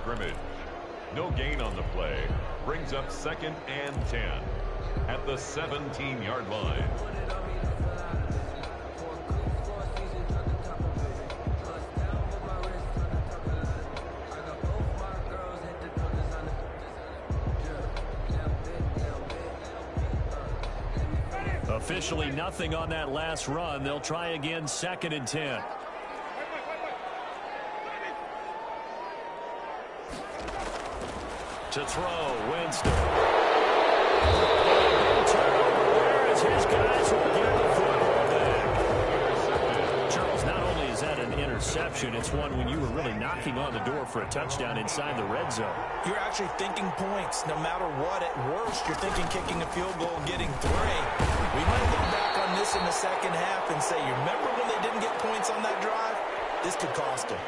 scrimmage. No gain on the play. Brings up 2nd and 10 at the 17-yard line. Officially nothing on that last run. They'll try again, 2nd and 10. To throw, Winston. Turnover as his guys will get the football back. Charles, not only is that an interception, it's one when you were really knocking on the door for a touchdown inside the red zone. You're actually thinking points. No matter what, at worst, you're thinking kicking a field goal and getting 3. We might look back on this in the second half and say, you remember when they didn't get points on that drive? This could cost them.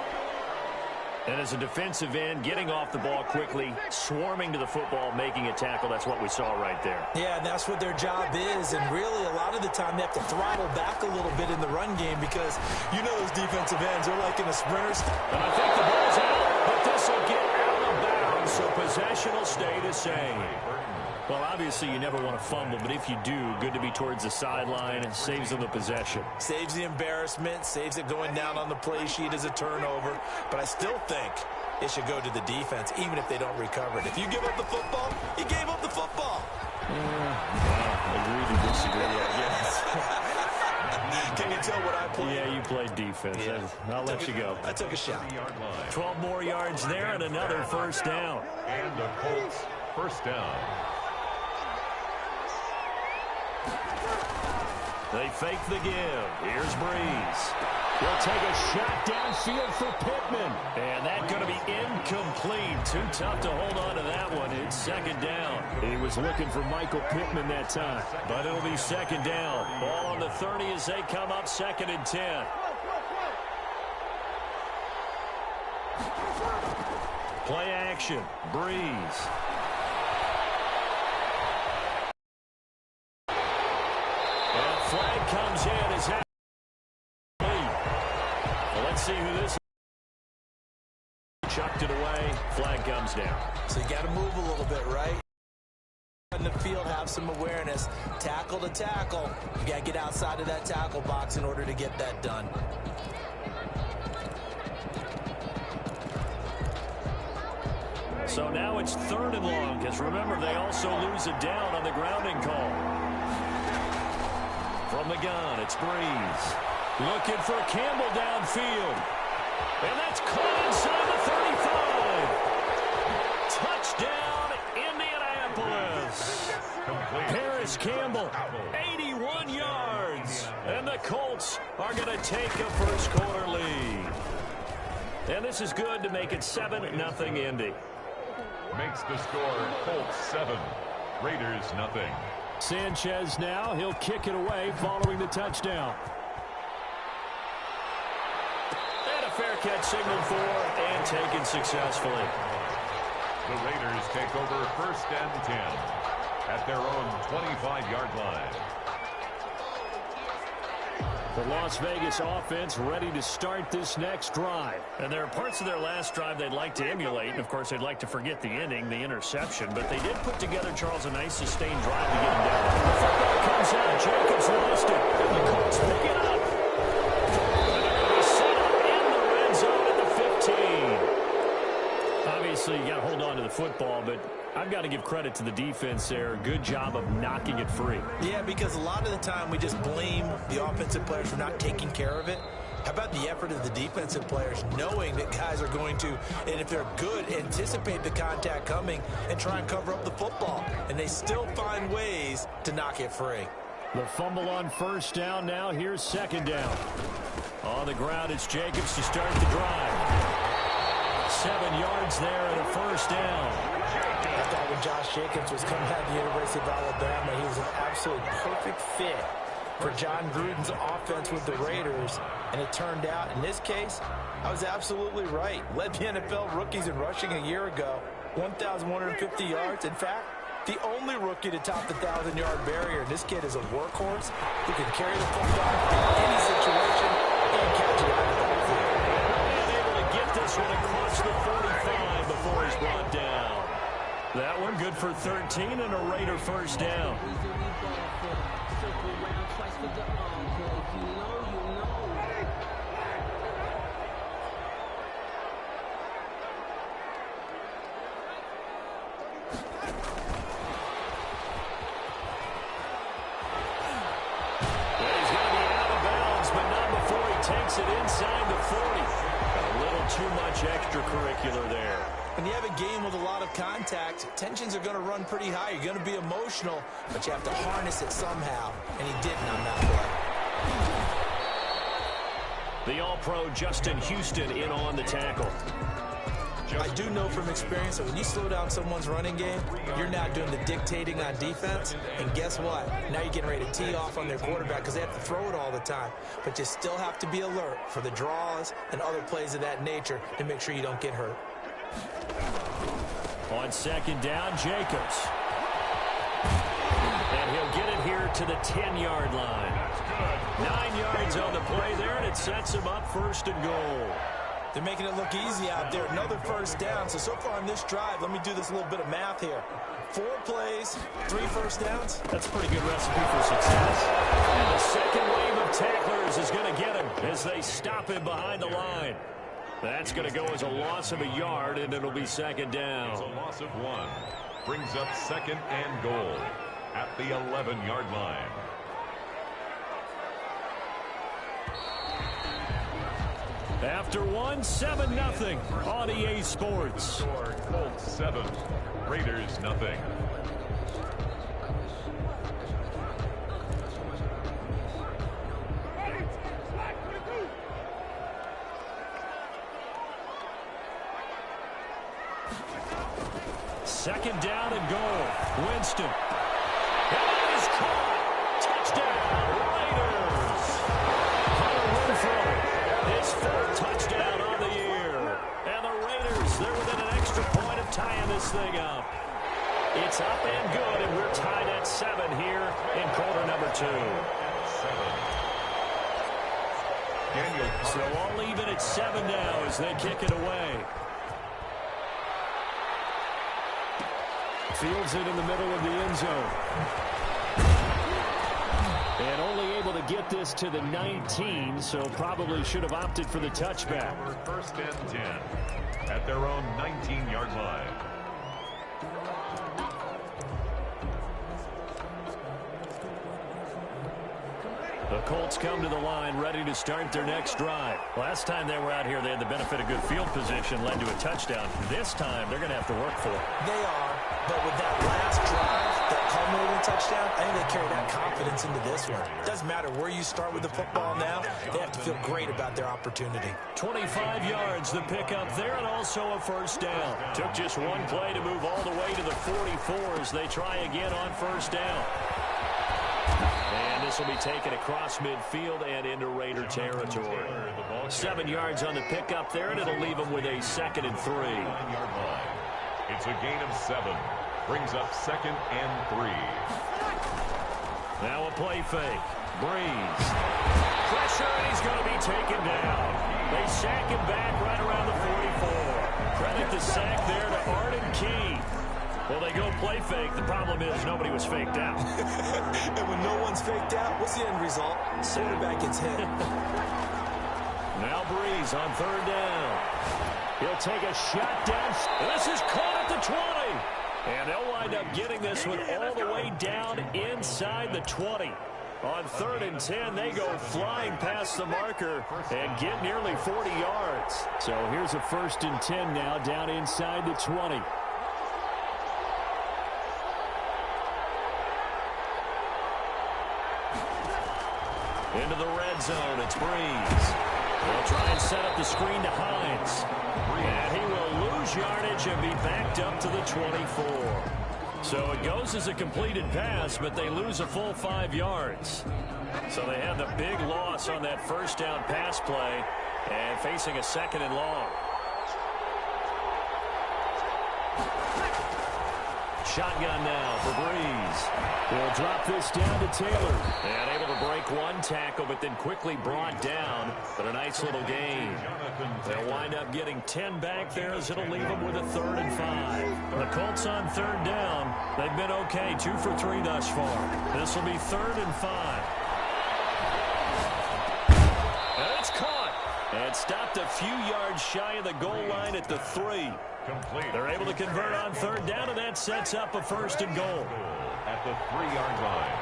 And as a defensive end, getting off the ball quickly, swarming to the football, making a tackle, that's what we saw right there. Yeah, and that's what their job is. And really, a lot of the time, they have to throttle back a little bit in the run game because you know those defensive ends are like in a sprinter. And I think the ball's out, but this will get out of bounds, so possession will stay the same. Well, obviously, you never want to fumble, but if you do, good to be towards the sideline. It saves them the possession. Saves the embarrassment, saves it going down on the play sheet as a turnover. But I still think it should go to the defense, even if they don't recover it. If you give up the football, you gave up the football. Agree to disagree. Yes. Can you tell what I played? Yeah, you played defense. Yeah. I'll let you go. I took a shot. 12 more yards there and another first down. And the Colts first down. They fake the give. Here's Breeze. He'll take a shot downfield for Pittman. And that's going to be incomplete. Too tough to hold on to that one. It's 2nd down. He was looking for Michael Pittman that time. But it'll be 2nd down. Ball on the 30 as they come up 2nd and 10. Play action. Breeze. Flag comes in as that lead. Well, let's see who this is. Chucked it away. Flag comes down. So you got to move a little bit, right? In the field, have some awareness. Tackle to tackle. You got to get outside of that tackle box in order to get that done. So now it's 3rd and long, because remember, they also lose it down on the grounding call. From the gun, it's Breeze. Looking for Campbell downfield. And that's caught inside the 35. Touchdown, Indianapolis. Paris Campbell, 81 yards. And the Colts are going to take a first quarter lead. And this is good to make it 7-0 Indy. Makes the score Colts 7, Raiders nothing. Sanchez now, he'll kick it away following the touchdown. And a fair catch signaled for and taken successfully. The Raiders take over 1st and 10 at their own 25-yard line. The Las Vegas offense ready to start this next drive. And there are parts of their last drive they'd like to emulate. And, of course, they'd like to forget the inning, the interception. But they did put together, Charles, a nice sustained drive to get him down. The football comes out. Jacobs lost it. And the Colts pick it up. And they're going to be set up in the red zone at the 15. Obviously, you got to hold on to the football, but I've got to give credit to the defense there. Good job of knocking it free. Yeah, because a lot of the time we just blame the offensive players for not taking care of it. How about the effort of the defensive players knowing that guys are going to, and if they're good, anticipate the contact coming and try and cover up the football. And they still find ways to knock it free. The fumble on first down now. Here's 2nd down. On the ground, it's Jacobs to start the drive. 7 yards there and a first down. I thought when Josh Jacobs was coming out of the University of Alabama, he was an absolute perfect fit for John Gruden's offense with the Raiders. And it turned out, in this case, I was absolutely right. Led the NFL rookies in rushing a year ago, 1,150 yards. In fact, the only rookie to top the 1,000-yard barrier. This kid is a workhorse who can carry the football in any situation and catch it out of the backfield. And able to get this one across the 45 before he's brought down. That one good for 13 and a Raider first down. Takes it inside the 40. A little too much extracurricular there. When you have a game with a lot of contact, tensions are going to run pretty high. You're going to be emotional, but you have to harness it somehow, and he didn't on that play. The All-Pro Justin Houston in on the tackle. I do know from experience that when you slow down someone's running game, you're now doing the dictating on defense. And guess what? Now you're getting ready to tee off on their quarterback because they have to throw it all the time. But you still have to be alert for the draws and other plays of that nature to make sure you don't get hurt. On second down, Jacobs. And he'll get it here to the 10-yard line. 9 yards on the play there, and it sets him up first and goal. They're making it look easy out there. Another first down. So far on this drive, let me do this little bit of math here. 4 plays, 3 first downs. That's a pretty good recipe for success. And the second wave of tacklers is going to get him as they stop him behind the line. That's going to go as a loss of a yard, and it'll be second down. It's a loss of 1. Brings up second and goal at the 11-yard line. After 1, 7-0 on EA Sports. Colts 7, Raiders nothing. Second down and goal. Winston. It is caught. Touchdown, Raiders. Hunter Renfrow, his 4th touchdown on the year. And the Raiders, they're within an extra point of tying this thing up. It's up and good, and we're tied at 7 here in quarter number 2. So all even at 7 now as they kick it away. Fields it in the middle of the end zone. And only able to get this to the 19, so probably should have opted for the touchback. First and 10 at their own 19-yard line. The Colts come to the line ready to start their next drive. Last time they were out here, they had the benefit of good field position, led to a touchdown. This time, they're going to have to work for it. They are, but with that last drive, that culminating touchdown, I think they carry that confidence into this one. It doesn't matter where you start with the football now, they have to feel great about their opportunity. 25 yards, the pickup there, and also a first down. Took just one play to move all the way to the 44 as they try again on first down. And this will be taken across midfield and into Raider territory. 7 yards on the pickup there, and it'll leave them with a 2nd and 3. It's a gain of 7. Brings up 2nd and 3. Now a play fake. Breeze. Pressure, and he's going to be taken down. They sack him back right around the 44. Credit the sack there to Arden Key. Well, they go play fake. The problem is nobody was faked out. And when no one's faked out, what's the end result? Quarterback gets hit. Now Breeze on 3rd down. He'll take a shot down. This is caught at the 20. And they'll wind up getting this one all the way down inside the 20. On 3rd and 10, they go flying past the marker and get nearly 40 yards. So here's a 1st and 10 now down inside the 20. Into the red zone, it's Breeze. They'll try and set up the screen to Hines. And he will lose yardage and be backed up to the 24. So it goes as a completed pass, but they lose a full 5 yards. So they have the big loss on that first down pass play and facing a 2nd and long. shotgun now for Breeze. They'll drop this down to Taylor. And able to break one tackle, but then quickly brought down. But a nice little gain. They'll wind up getting 10 back there as it'll leave them with a 3rd and 5. The Colts on 3rd down. They've been okay, 2 for 3 thus far. This will be 3rd and 5. And it's caught. And stopped a few yards shy of the goal line at the 3. Complete. They're able to convert on 3rd down, and that sets up a 1st and goal. At the 3-yard line.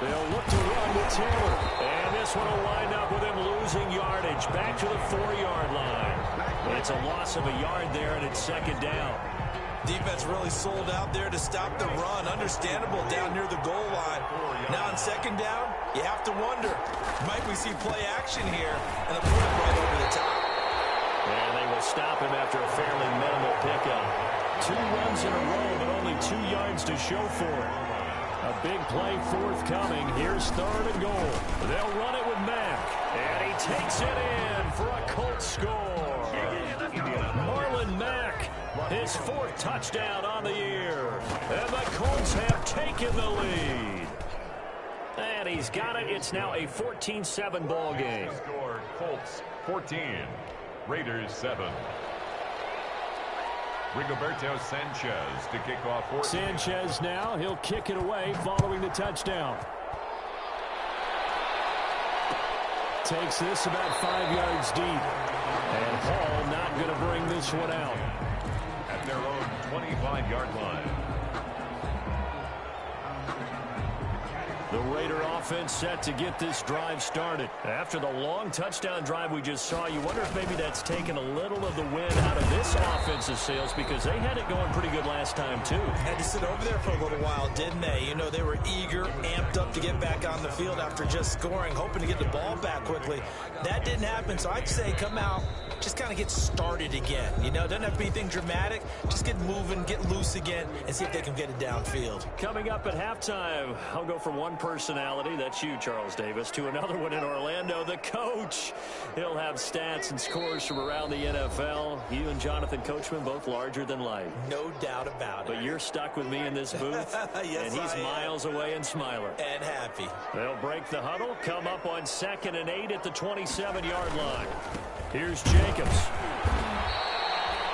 They'll look to run with Taylor. And this one will wind up with him losing yardage. Back to the 4-yard line. But it's a loss of a yard there, and it's 2nd down. Defense really sold out there to stop the run. Understandable down near the goal line. Now on 2nd down, you have to wonder, might we see play action here? And the point right over the top. And they will stop him after a fairly minimal pickup. 2 runs in a row, but only 2 yards to show for it. A big play forthcoming. Here's 3rd and goal. They'll run it with Mack. And he takes it in for a Colts score. Marlon Mack, his 4th touchdown on the year. And the Colts have taken the lead. And he's got it. It's now a 14-7 ball game. Score Colts 14. Raiders 7. Rigoberto Sanchez to kick off. Sanchez now. He'll kick it away following the touchdown. Takes this about 5 yards deep. And Hall not going to bring this one out. At their own 25-yard line. The Raider offense set to get this drive started. After the long touchdown drive we just saw, you wonder if maybe that's taken a little of the wind out of this offensive sails, because they had it going pretty good last time too. Had to sit over there for a little while, didn't they? You know, they were eager, amped up to get back on the field after just scoring, hoping to get the ball back quickly. That didn't happen, so I'd say come out, just kind of get started again. You know, it doesn't have to be anything dramatic. Just get moving, get loose again, and see if they can get it downfield. Coming up at halftime, I'll go from one personality, that's you, Charles Davis, to another one in Orlando, the coach. He'll have stats and scores from around the NFL. You and Jonathan Coachman both larger than life. No doubt about it. But you're stuck with me in this booth, yes, and he's miles away and smiling. And happy. They'll break the huddle, come up on 2nd and 8 at the 27-yard line. Here's Jacobs.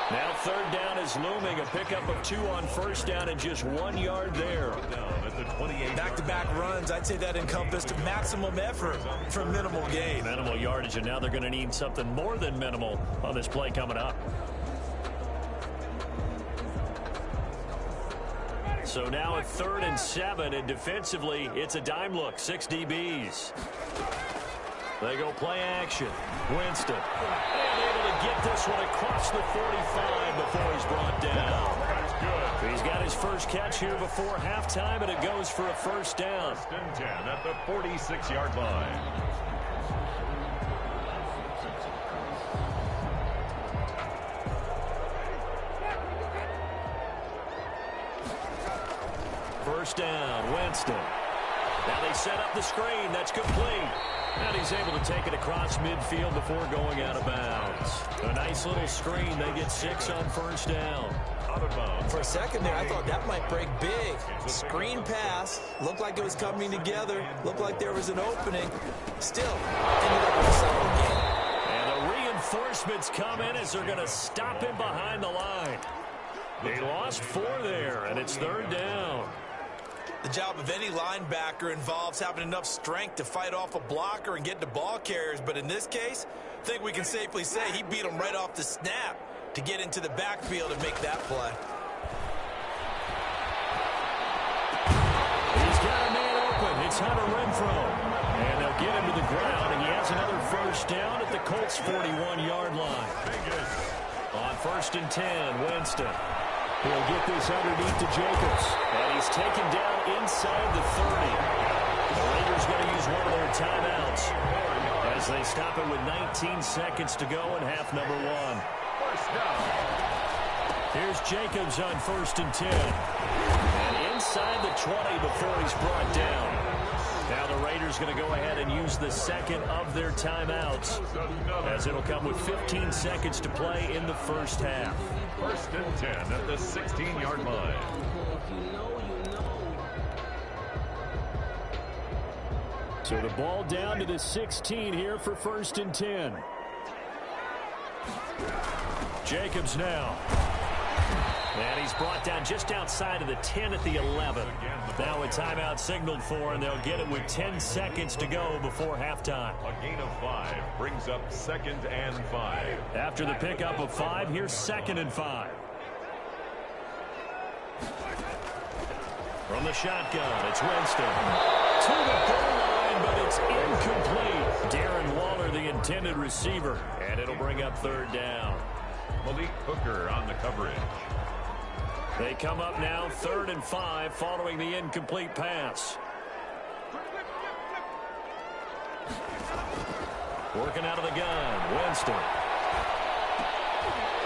Now 3rd down is looming. A pickup of 2 on 1st down and just 1 yard there. At the 28. Back-to-back runs, I'd say that encompassed maximum effort for minimal gain. Minimal yardage, and now they're going to need something more than minimal on this play coming up. So now at 3rd and 7, and defensively, it's a dime look. 6 DBs. They go play action. Winston. And able to get this one across the 45 before he's brought down. That's good. He's got his first catch here before halftime, and it goes for a 1st down. 1st and 10 at the 46-yard line. First down, Winston. Now they set up the screen. That's complete. And he's able to take it across midfield before going out of bounds. A nice little screen. They get 6 on 1st down. Out of bounds. For a second there, I thought that might break big. Screen pass. Looked like it was coming together. Looked like there was an opening. Still, ended up with a solid game. And the reinforcements come in as they're going to stop him behind the line. They lost 4 there, and it's 3rd down. The job of any linebacker involves having enough strength to fight off a blocker and get to ball carriers. But in this case, I think we can safely say he beat him right off the snap to get into the backfield and make that play. He's got a man open. It's Hunter Renfrow. And they'll get him to the ground, and he has another 1st down at the Colts' 41-yard line. On 1st and 10, Winston. He'll get this underneath to Jacobs. And he's taken down inside the 30. The Raiders going to use one of their timeouts as they stop it with 19 seconds to go in half number 1. 1st down. Here's Jacobs on 1st and 10. And inside the 20 before he's brought down. Now the Raiders going to go ahead and use the second of their timeouts, as it'll come with 15 seconds to play in the first half. 1st and 10 at the 16-yard line. So the ball down to the 16 here for 1st and 10. Jacobs now. And he's brought down just outside of the 10 at the 11. Now a timeout signaled for, and they'll get it with 10 seconds to go before halftime. A gain of 5 brings up 2nd and 5. After the pickup of 5, here's 2nd and 5. From the shotgun, it's Winston. To the goal line, but it's incomplete. Darren Waller, the intended receiver, and it'll bring up 3rd down. Malik Hooker on the coverage. They come up now 3rd and 5 following the incomplete pass. Working out of the gun, Winston.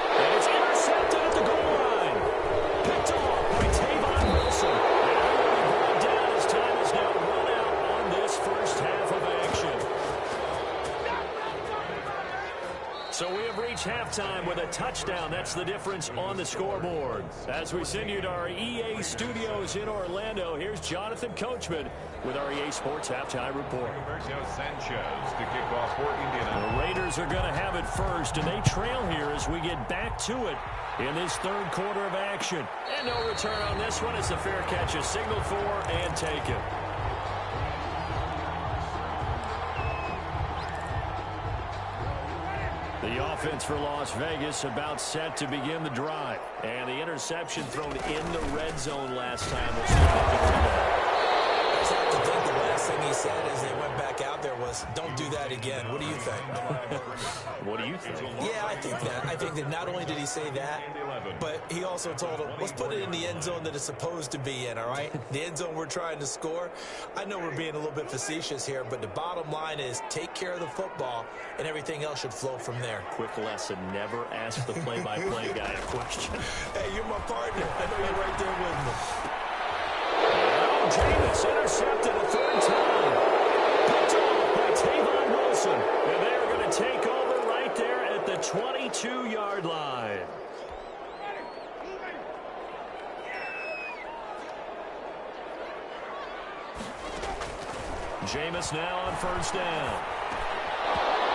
And it's intercepted at the goal line. Picked off by Tavon Wilson. And brought down as time is now run out on this first half of action. So we have reached halftime with a touchdown. That's the difference on the scoreboard. As we send you to our EA studios in Orlando, here's Jonathan Coachman with our EA Sports Halftime Report. Roberto Sanchez to kick off for Indiana. The Raiders are going to have it first, and they trail here as we get back to it in this 3rd quarter of action. And no return on this one. It's a fair catch, a signal for and taken. The offense for Las Vegas about set to begin the drive. And the interception thrown in the red zone last time. We'll see if they can do that. I just have to think the last thing he said as they went back out there was, don't do that again. What do you think? What do you think? Yeah, I think that. I think that not only did he say that, but he also told him, let's put it in the end zone that it's supposed to be in, all right? The end zone we're trying to score. I know we're being a little bit facetious here, but the bottom line is take care of the football, and everything else should flow from there. Quick lesson, never ask the play-by-play guy a question. Hey, you're my partner. I know you're right there with me. Jameis intercepted a 3rd time. Picked off by Tavon Wilson. And they're going to take over right there at the 22-yard line. Jameis now on 1st down.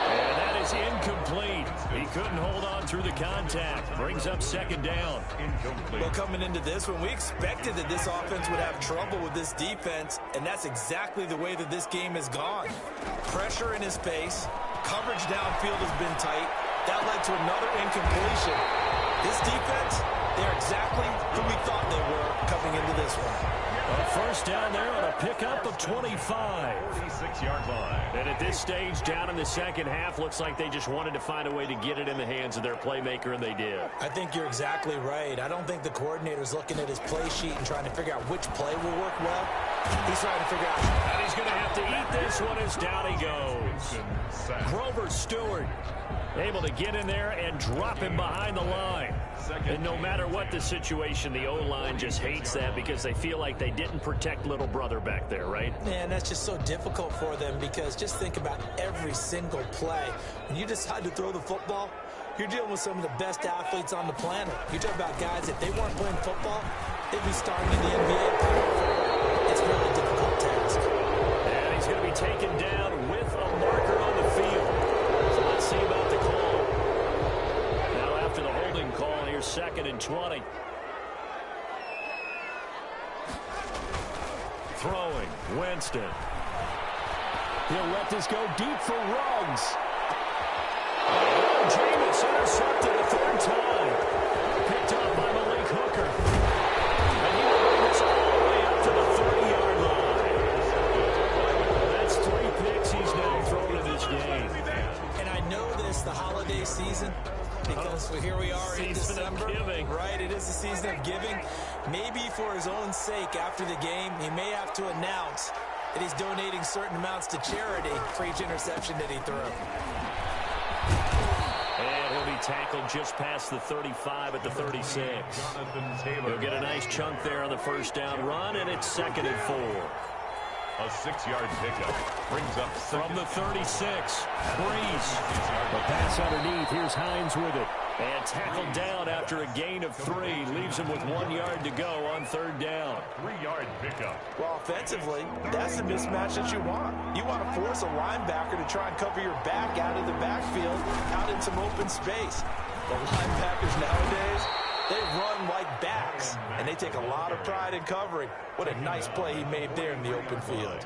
And that is incomplete. He couldn't hold on through the contact. Brings up 2nd down. Incomplete. Well, coming into this one, we expected that this offense would have trouble with this defense, and that's exactly the way that this game has gone. Pressure in his face. Coverage downfield has been tight. That led to another incompletion. This defense, they're exactly who we thought they were coming into this one. A 1st down there on a pickup of 25. 46-yard line. And at this stage, down in the 2nd half, looks like they just wanted to find a way to get it in the hands of their playmaker, and they did. I think you're exactly right. I don't think the coordinator's looking at his play sheet and trying to figure out which play will work well. He's trying to figure out. And he's going to have to eat this one as down he goes. Grover Stewart able to get in there and drop him behind the line. And no matter what the situation, the O-line just hates that because they feel like they didn't protect little brother back there, right? Man, that's just so difficult for them because just think about every single play. When you decide to throw the football, you're dealing with some of the best athletes on the planet. You're talking about guys, if they weren't playing football, they'd be starting in the NBA. It's a really difficult task. And he's going to be taken down with a marker on the field. So let's see about the call. Now after the holding call, here's 2nd and 20. Throwing, Winston. He'll let this go deep for Ruggs. Jameis intercepted a 3rd time. Picked up by Malik Hooker. And he will bring this all the way up to the 30-yard line. That's 3 picks he's now thrown in this game. And I know this, the holiday season, because here we are in December. Right, it is the season of giving. Maybe for his own sake, after the game, he may have to announce that he's donating certain amounts to charity for each interception that he threw. And he'll be tackled just past the 35 at the 36. He'll get a nice chunk there on the 1st down run, and it's 2nd and 4. A 6-yard pickup brings up from the 36. Breeze. The pass underneath. Here's Hines with it. And tackled down after a gain of 3. Leaves him with 1 yard to go on 3rd down. 3-yard pickup. Well, offensively, that's the mismatch that you want. You want to force a linebacker to try and cover your back out of the backfield, out in some open space. The linebackers nowadays, they run like backs, and they take a lot of pride in covering. What a nice play he made there in the open field.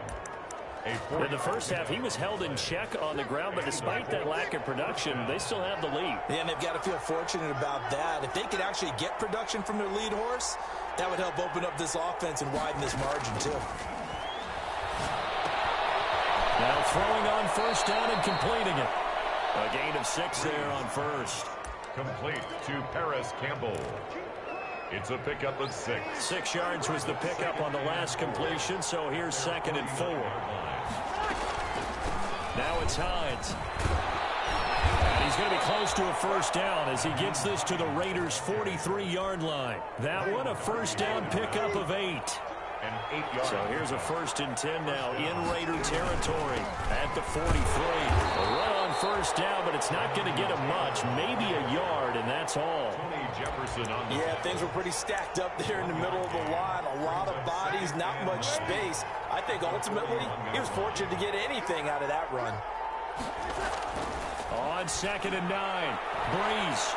In the first half, he was held in check on the ground, but despite that lack of production, they still have the lead. Yeah, and they've got to feel fortunate about that. If they could actually get production from their lead horse, that would help open up this offense and widen this margin, too. Now throwing on 1st down and completing it. A gain of 6 there on 1st. Complete to Paris Campbell. It's a pickup of 6. 6 yards was the pickup on the last completion, so here's 2nd and 4. Now it's Hines. And he's going to be close to a 1st down as he gets this to the Raiders' 43-yard line. That one a 1st down pickup of 8. And 8 yards. So here's a 1st and 10 now in Raider territory at the 43. A run on 1st down, but it's not going to get him much. Maybe a yard, and that's all. Tony Jefferson on the things were pretty stacked up there in the middle of the line. A lot of bodies, not much space. I think ultimately he was fortunate to get anything out of that run. On 2nd and 9, Breeze.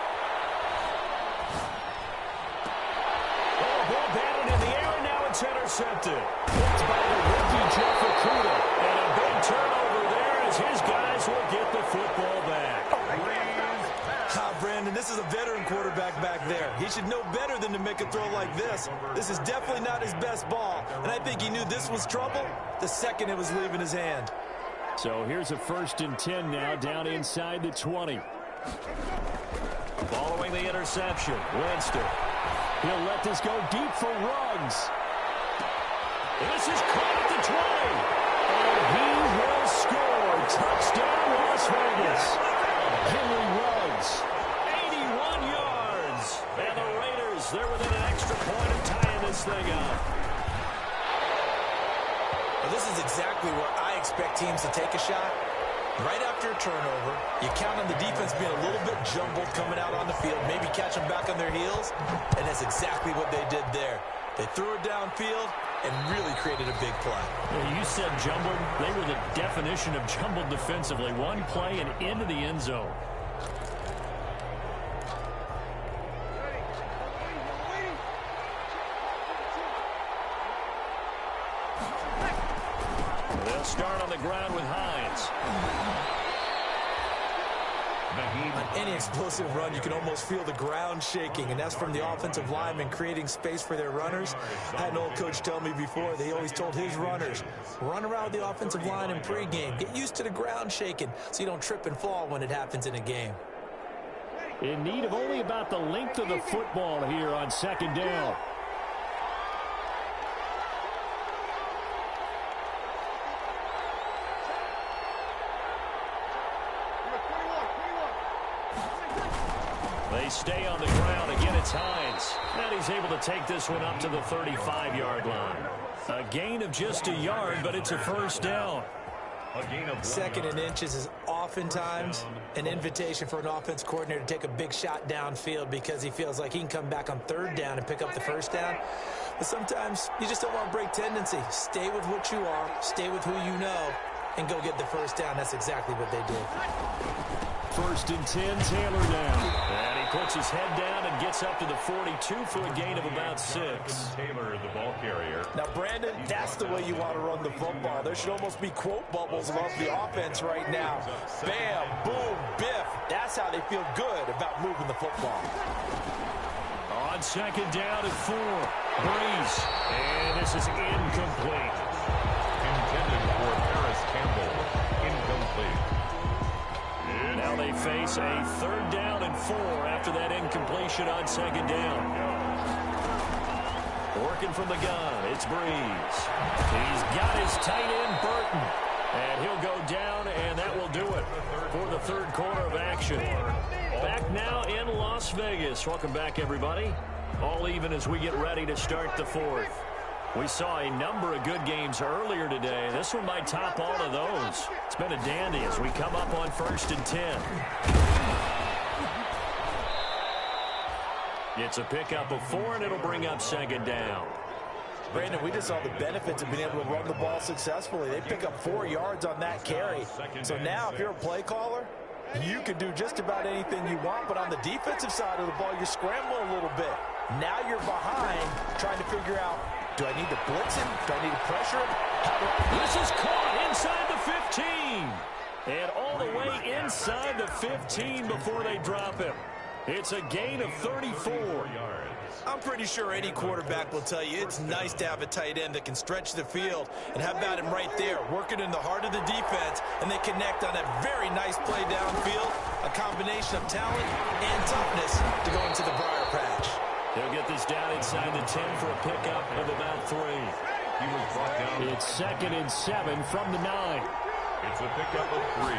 Ball batted in the air, and now it's intercepted. It's by the rookie Jeff Okudah. And a big turnover there as his guys will get the football back. Brandon, this is a veteran quarterback back there. He should know better than to make a throw like this. This is definitely not his best ball, and I think he knew this was trouble the second it was leaving his hand. So here's a 1st and 10 now down inside the 20. Following the interception, Winston. He'll let this go deep for Ruggs. This is caught at the 20. And he will score. Touchdown, Las Vegas. Henry Ruggs. 81 yards. And the Raiders, they're within an extra point of tying this thing up. Well, this is exactly where I expect teams to take a shot. Right after a turnover, you count on the defense being a little bit jumbled coming out on the field, maybe catch them back on their heels, and that's exactly what they did there. They threw it downfield and really created a big play. Well, you said jumbled. They were the definition of jumbled defensively. One play and into the end zone. They'll start on the ground with Hines. On any explosive run, you can almost feel the ground shaking, and that's from the offensive linemen creating space for their runners. I had an old coach tell me before, they always told his runners, run around with the offensive line in pregame. Get used to the ground shaking so you don't trip and fall when it happens in a game. In need of only about the length of the football here on 2nd down. They stay on the ground. Again, it's Hines. And he's able to take this one up to the 35-yard line. A gain of just a yard, but it's a 1st down. A gain of 2nd and inches is oftentimes an invitation for an offense coordinator to take a big shot downfield because he feels like he can come back on 3rd down and pick up the 1st down. But sometimes you just don't want to break tendency. Stay with what you are, stay with who you know, and go get the 1st down. That's exactly what they did. 1st and 10, Taylor down. And he puts his head down and gets up to the 42 for a gain of about 6. Taylor, the ball carrier. Now, Brandon, that's the way you want to run the football. There should almost be quote bubbles above the offense right now. Bam, boom, biff. That's how they feel good about moving the football. On 2nd down and 4, Breeze. And this is incomplete. Intended for Paris Campbell. Incomplete. Now they face a 3rd down and 4 after that incompletion on 2nd down. Working from the gun, it's Breeze. He's got his tight end, Burton. And he'll go down, and that will do it for the 3rd quarter of action. Back now in Las Vegas. Welcome back, everybody. All even as we get ready to start the 4th. We saw a number of good games earlier today. This one might top all of those. It's been a dandy as we come up on 1st and 10. It's a pickup of 4, and it'll bring up 2nd down. Brandon, we just saw the benefits of being able to run the ball successfully. They pick up 4 yards on that carry. So now if you're a play caller, you can do just about anything you want, but on the defensive side of the ball, you're scrambling a little bit. Now you're behind trying to figure out, do I need to blitz him? Do I need to pressure him? This is caught inside the 15. And all the way inside the 15 before they drop him. It's a gain of 34 yards. I'm pretty sure any quarterback will tell you it's nice to have a tight end that can stretch the field. And how about him right there, working in the heart of the defense, and they connect on a very nice play downfield, a combination of talent and toughness to go into the briar patch. They'll get this down inside the 10 for a pickup of about 3. He was brought down. It's 2nd and 7 from the 9. It's a pickup of 3.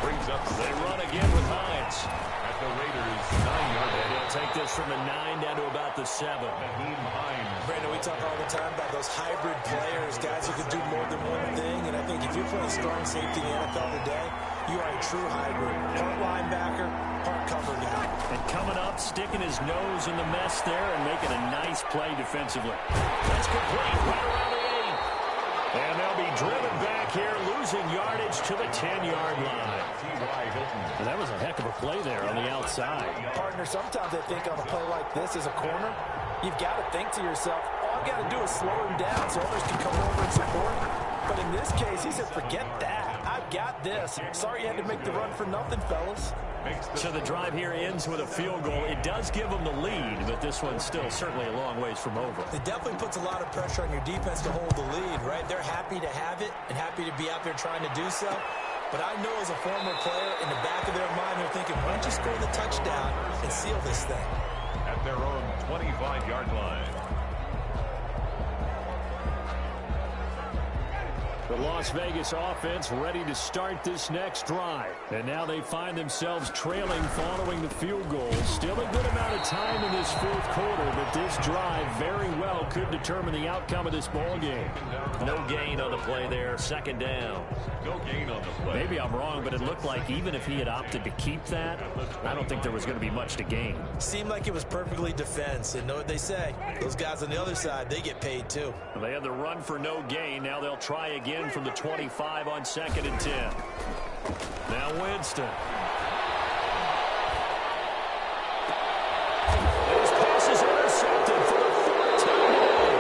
Brings up. They run again with Hines. At the Raiders' 9-yard line. They'll take this from the 9 down to about the 7. Naheem Hines. Brandon, we talk all the time about those hybrid players, guys who can do more than one thing. And I think if you're playing strong safety in the NFL today, you are a true hybrid. Part linebacker, part cover guy. And coming up, sticking his nose in the mess there and making a nice play defensively. That's complete right around the 8. And they'll be driven back here, losing yardage to the 10-yard line. And that was a heck of a play there on the outside. Partner, sometimes I think on a play like this as a corner, you've got to think to yourself, all I've got to do is slow him down so others can come over and support him. But in this case, he said, forget that. I've got this. Sorry you had to make the run for nothing, fellas. So the drive here ends with a field goal. It does give them the lead, but this one's still certainly a long ways from over. It definitely puts a lot of pressure on your defense to hold the lead, right? They're happy to have it and happy to be out there trying to do so. But I know as a former player, in the back of their mind, they're thinking, why don't you score the touchdown and seal this thing? At their own 25-yard line. The Las Vegas offense ready to start this next drive. And now they find themselves trailing following the field goal. Still a good amount of time in this 4th quarter, but this drive very well could determine the outcome of this ball game. No gain on the play there, 2nd down. No gain on the play. Maybe I'm wrong, but it looked like even if he had opted to keep that, I don't think there was going to be much to gain. Seemed like it was perfectly defense, and know what they say. Those guys on the other side, they get paid too. They had the run for no gain. Now they'll try again from the 25 on 2nd and 10. Now Winston. His pass is intercepted for the 4th time today.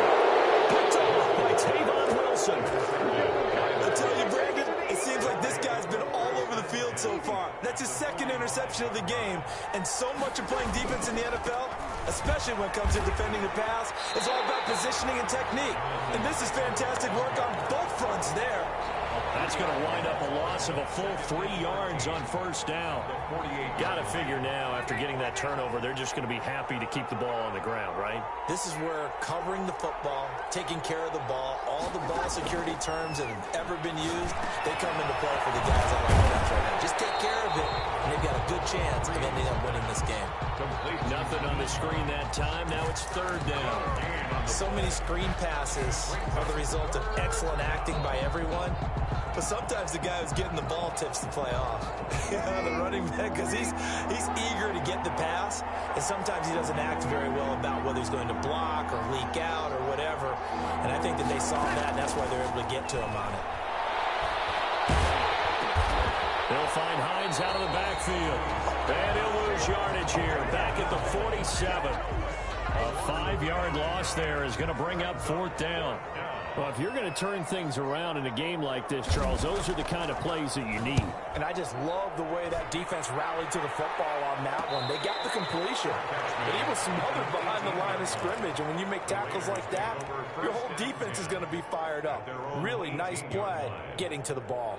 Picked off by Tavon Wilson. I tell you, Brandon, it seems like this guy's been all over the field so far. That's his 2nd interception of the game. And so much of playing defense in the NFL, especially when it comes to defending the pass, is all about positioning and technique. And this is fantastic work on both fronts there. That's going to wind up a loss of a full 3 yards on 1st down. Got to figure now, after getting that turnover, they're just going to be happy to keep the ball on the ground, right? This is where covering the football, taking care of the ball, all the ball security terms that have ever been used, they come into play for the guys on offense right now. Just take care of it, and they've got a good chance of ending up winning this game. Nothing on the screen that time. Now it's 3rd down. So many screen passes are the result of excellent acting by everyone. But sometimes the guy who's getting the ball tips the play off. The running back, because he's eager to get the pass, and sometimes he doesn't act very well about whether he's going to block or leak out or whatever. And I think that they saw that, and that's why they're able to get to him on it. They'll find Hines out of the backfield. And he'll lose yardage here. Back at the 47. A 5-yard loss there is going to bring up 4th down. Well, if you're going to turn things around in a game like this, Charles, those are the kind of plays that you need. And I just love the way that defense rallied to the football on that one. They got the completion, but he was smothered behind the line of scrimmage. And when you make tackles like that, your whole defense is going to be fired up. Really nice play getting to the ball.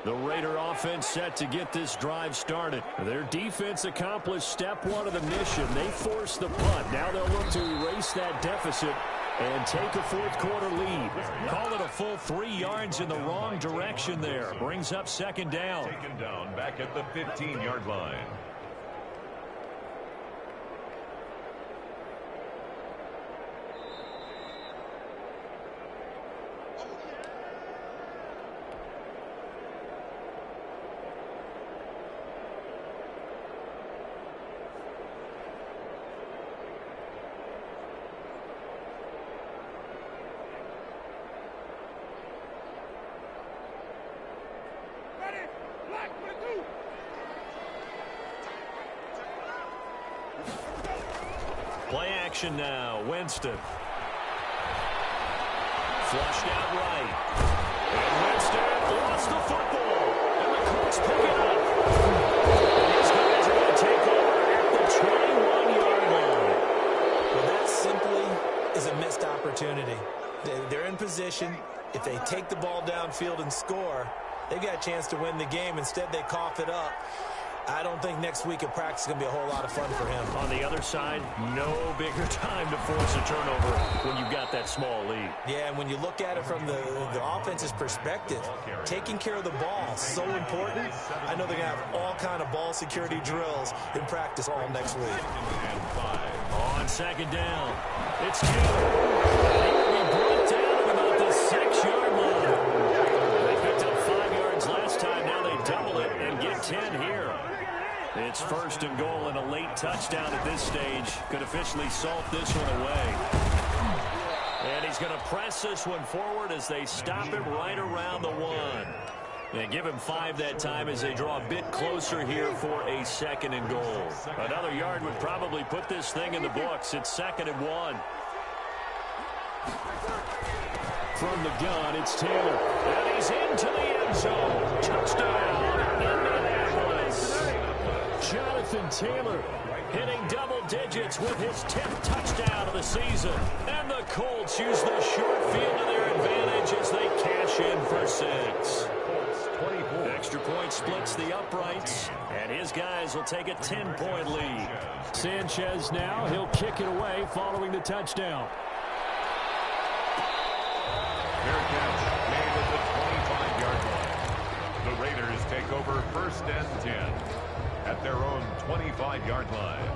The Raider offense set to get this drive started. Their defense accomplished step 1 of the mission. They forced the punt. Now they'll look to erase that deficit and take a 4th quarter lead. Call it a full 3 yards in the wrong direction there. Brings up 2nd down. Taken down back at the 15-yard line. formation now. Winston. Flushed out right. And Winston lost the football. And the Colts pick it up. These guys are going to take over at the 21-yard line. Well, that simply is a missed opportunity. They're in position. If they take the ball downfield and score, they've got a chance to win the game. Instead, they cough it up. I don't think next week at practice is going to be a whole lot of fun for him. On the other side, no bigger time to force a turnover when you've got that small lead. Yeah, and when you look at it from the offense's perspective, taking care of the ball is so important. I know they're going to have all kind of ball security drills in practice all next week. On second down, it's Taylor. He will be brought down at about the 6-yard line. They picked up 5 yards last time. Now they double it and get 10 here. It's first and goal and a late touchdown at this stage. Could officially salt this one away. And he's going to press this one forward as they stop it right around the 1. And give him 5 that time as they draw a bit closer here for a second and goal. Another yard would probably put this thing in the books. It's second and 1. From the gun, it's Taylor. And he's into the end zone. Touchdown, Indianapolis. Jonathan Taylor hitting double digits with his 10th touchdown of the season. And the Colts use the short field to their advantage as they cash in for 6. Extra point splits the uprights, and his guys will take a 10-point lead. Sanchez now, he'll kick it away following the touchdown. Fair catch made at the 25-yard line. The Raiders take over first and 10 at their own 25-yard line.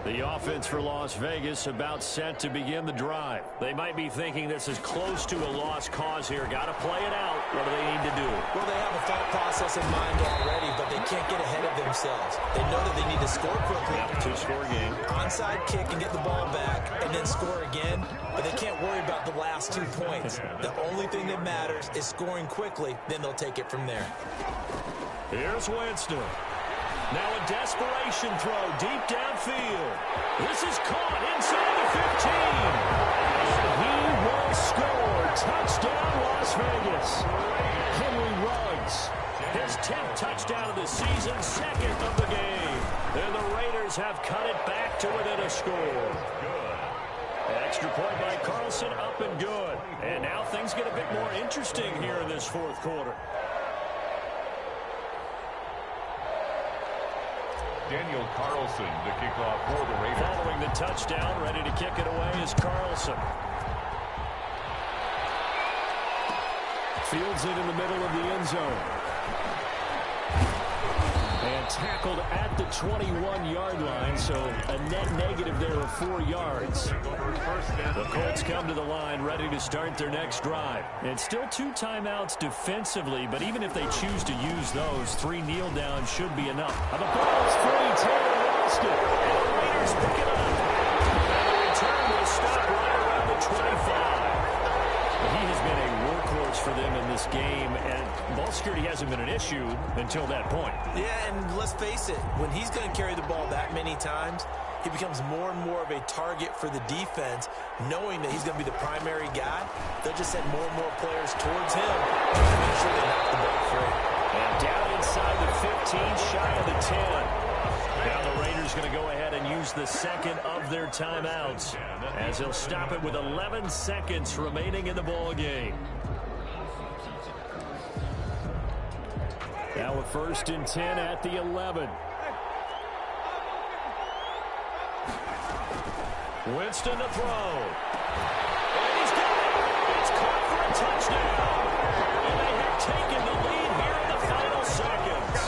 The offense for Las Vegas about set to begin the drive. They might be thinking this is close to a lost cause here. Got to play it out. What do they need to do? Well, they have a thought process in mind already, but they can't get ahead of themselves. They know that they need to score quickly. Yep, 2-score game. Onside kick and get the ball back and then score again, but they can't worry about the last 2 points. The only thing that matters is scoring quickly, then they'll take it from there. Here's Winston. Now a desperation throw deep downfield. This is caught inside the 15. And he will score. Touchdown, Las Vegas. Henry Ruggs. His 10th touchdown of the season, second of the game. And the Raiders have cut it back to within a score. Extra point by Carlson, up and good. And now things get a bit more interesting here in this fourth quarter. Daniel Carlson to kick off for the Raiders. Following the touchdown, ready to kick it away is Carlson. Fields it in the middle of the end zone. And tackled at the 21-yard line, so a net negative there of 4 yards. The Colts come to the line ready to start their next drive. And still 2 timeouts defensively, but even if they choose to use those, 3 kneel downs should be enough. And the ball is free. Taylor lost it. And the Raiders pick it up. And the return will stop right around the 25. He has been a workhorse for them in this game, and ball security hasn't been an issue until that point. Yeah, and let's face it, when he's going to carry the ball that many times, he becomes more and more of a target for the defense, knowing that he's going to be the primary guy. They'll just send more and more players towards him to make sure they knock the ball free. And down inside the 15, shy of the 10. Now the Raiders going to go ahead and use the second of their timeouts as he'll stop it with 11 seconds remaining in the ball game. Now a first and 10 at the 11. Winston to throw. And he's got it. It's caught for a touchdown. And they have taken the lead here in the final seconds.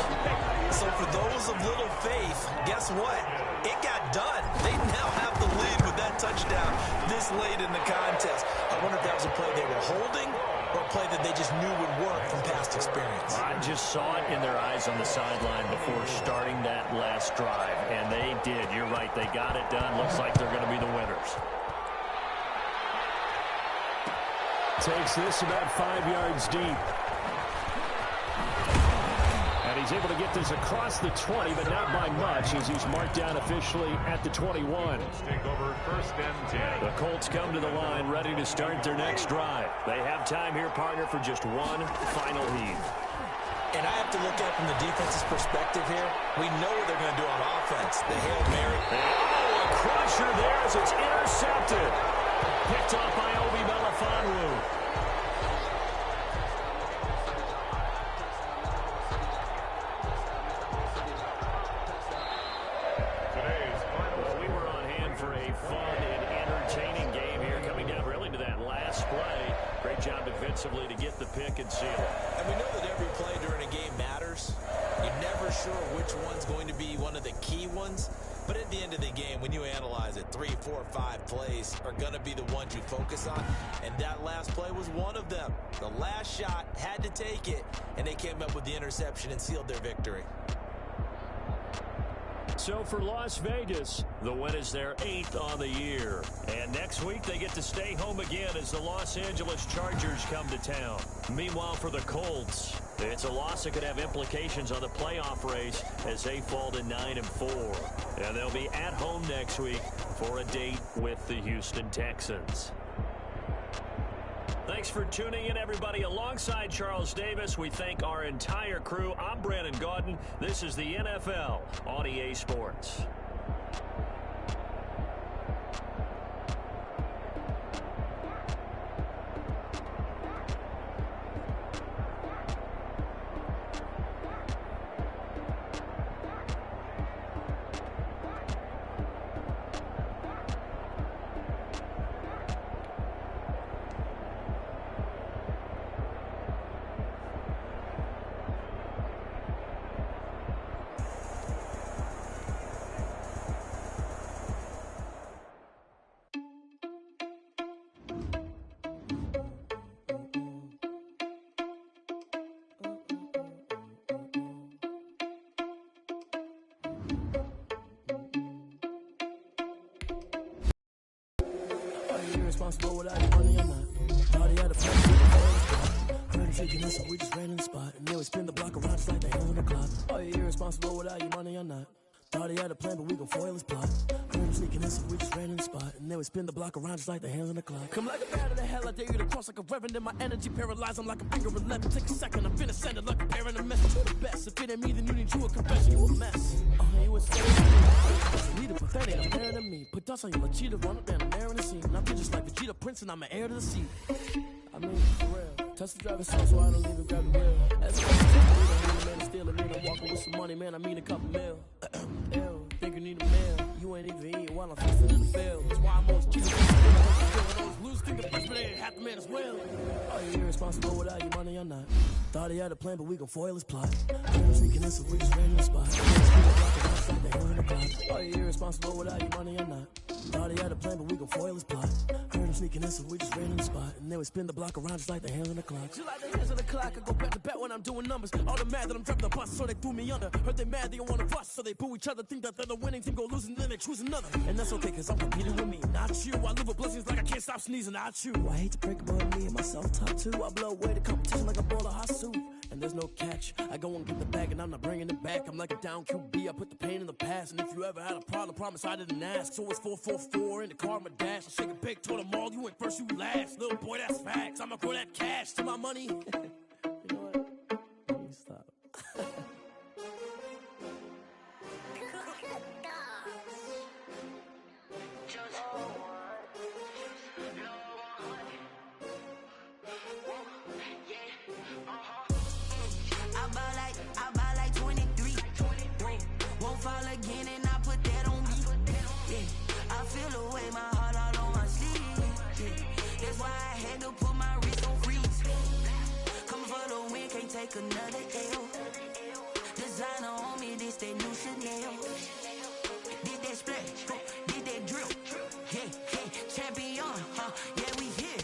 So for those of little faith, guess what? It got done. They now have the lead with that touchdown this late in the contest. I wonder if that was a play they were holding or a play that they just knew would work from past experience. I just saw it in their eyes on the sideline before starting that last drive, and they did. You're right. They got it done. Looks like they're going to be the winners. Takes this about 5 yards deep. And he's able to get this across the 20, but not by much, as he's marked down officially at the 21. Take over 1st and 10. The Colts come to the line ready to start their next drive. They have time here, partner, for just one final heave. And I have to look at it from the defense's perspective here. We know what they're going to do on offense. The Hail Mary. Oh, a crusher there as it's intercepted. Picked off by Obi Melifonwu. Well, we were on hand for a fun and entertaining game here, coming down really to that last play. Great job defensively to get the pick and seal it. And we know that every play during a game matters. You're never sure which one's going to be one of the key ones. But at the end of the game, when you analyze it, 3, 4, 5 plays are going to be the ones you focus on. And that last play was one of them. The last shot had to take it, and they came up with the interception and sealed their victory. So for Las Vegas, the win is their 8th on the year. And next week, they get to stay home again as the Los Angeles Chargers come to town. Meanwhile, for the Colts, it's a loss that could have implications on the playoff race as they fall to 9-4. And they'll be at home next week for a date with the Houston Texans. Thanks for tuning in, everybody. Alongside Charles Davis, we thank our entire crew. I'm Brandon Gaudin. This is the NFL on EA Sports. Responsible without your money or not. Thought he had a plan. Heard him shaking us, so we just ran in the spot. And then we spin the block around just like the hell in the clock. Are you irresponsible without your money or not? Thought he had a plan, but we gon' foil his plot. Heard him sneaking in, so we just ran in the spot. And then we spin the block around just like the hands on the clock. Come like a bat of the hell, I dare you to cross like a reverend. In my energy paralyzed, I'm like a finger 11. Take a second, I'm finna send it like a parent a message to the best. If it ain't me, then you need you a confession, you a mess. You was scared of me. Leader pathetic, I'm better than me. Put dust on you like cheetah, run up down, I'm airing the scene. And I'm just like Vegeta Prince, and I'm an heir to the seat. I mean, for real. Touch the driver's seat, so I don't even grab the wheel. As a man, steal it, man, I'm walking with some money, man, I mean a couple mil. Ew, think you need a meal. You ain't even eating while I'm fixing in the field. That's why I'm always cheating. Those losers think the best, but they ain't half the man as well. Are you irresponsible without your money or not? Thought he had a plan, but we gon' foil his plot. Heard him sneaking in, so we just ran in the spot. Are you irresponsible without your money or not? Thought he had a plan, but we gon' foil his plot. Heard him sneaking in, so we just ran in the spot. And then we spin the block around just like the hands on the clock. Just like the hands on the clock, I go back to back when I'm doing numbers. All the mad that I'm dropping the bus, so they threw me under. Heard they mad, they don't wanna bust, so they boo each other. Think that they're the winning team, go losing, then they choose another. And that's okay, cause I'm competing with me, not you. I live with blessings like I can't stop sneezing, not you. I hate to break it, but me and myself top two. I blow away the competition like a bowl of hot soup. And there's no catch. I go and get the bag and I'm not bringing it back. I'm like a down QB, I put the pain in the past. And if you ever had a problem, promise I didn't ask. So it's 4-4-4 in the car, my dash. I shake a big, told them all, you went first, you last. Little boy, that's facts. I'ma grow that cash to my money. You know what? Let me stop. I buy like 23. Won't fall again and I put that on me. Yeah, I feel away my heart all on my sleeve. Yeah, that's why I had to put my wrist on freeze. Come for the win, can't take another L. Designer on me, this that new Chanel. Did that splash, did that drill. Yeah, champion, yeah, we here.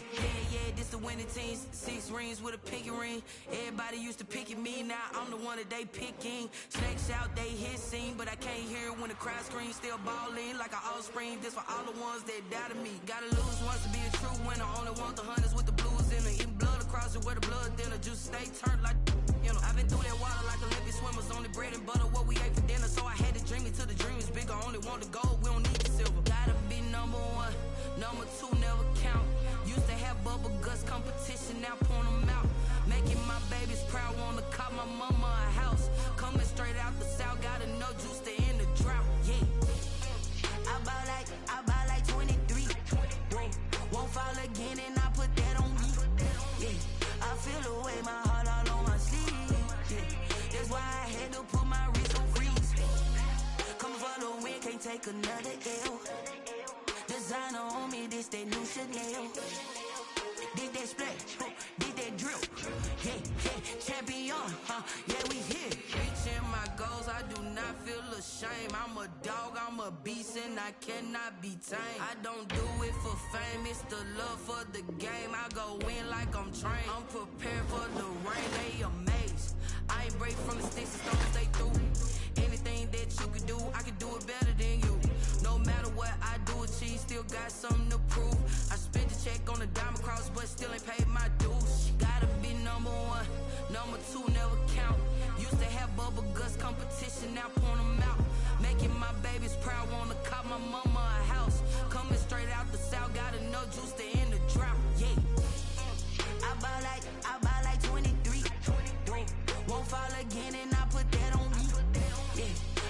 Yeah, this the winning team. 6 rings with a pinky ring. Everybody used to picking me, now I'm the one that they picking. Snakes out, they hit scene, but I can't hear it when the crowd screams. Still balling like an offspring. This for all the ones that doubted me. Gotta lose once to be a true winner. Only want the hunters with the blues center, eating blood across it where the blood thinner. Juice stay turned like, you know. I've been through that water like Olympic swimmers. Only bread and butter, what we ate for dinner. So I had to dream it till the dream is bigger. Only want the gold, we don't need the silver. Gotta be number one, number two never count. Used to have bubble guts competition, now point them out. Making my babies proud, wanna cop my mama a house. Coming straight out the south, gotta know Juice to end the drought, yeah. I buy like 23. Won't fall again and I put that on me. Yeah, I feel the way, my heart all on my sleeve. Yeah, that's why I had to put my wrist on freeze. Coming for the win, can't take another L. Designer on me, this that new Chanel. Did that splash, did that drip. Yeah, champion, yeah, we here. Reaching my goals, I do not feel ashamed. I'm a dog, I'm a beast, and I cannot be tamed. I don't do it for fame, it's the love for the game. I go in like I'm trained. I'm prepared for the rain, they amazed. I ain't break from the sticks and stones, they through. Anything that you can do, I can do it better than you. No matter what I do, achieve, still got something to prove. I spent the check on the diamond cross, but still ain't paid my dues. Gotta be number one, number two never count. Used to have bubble guts competition, now point them out. Making my babies proud, wanna cop my mama a house. Coming straight out the south, gotta know Juice to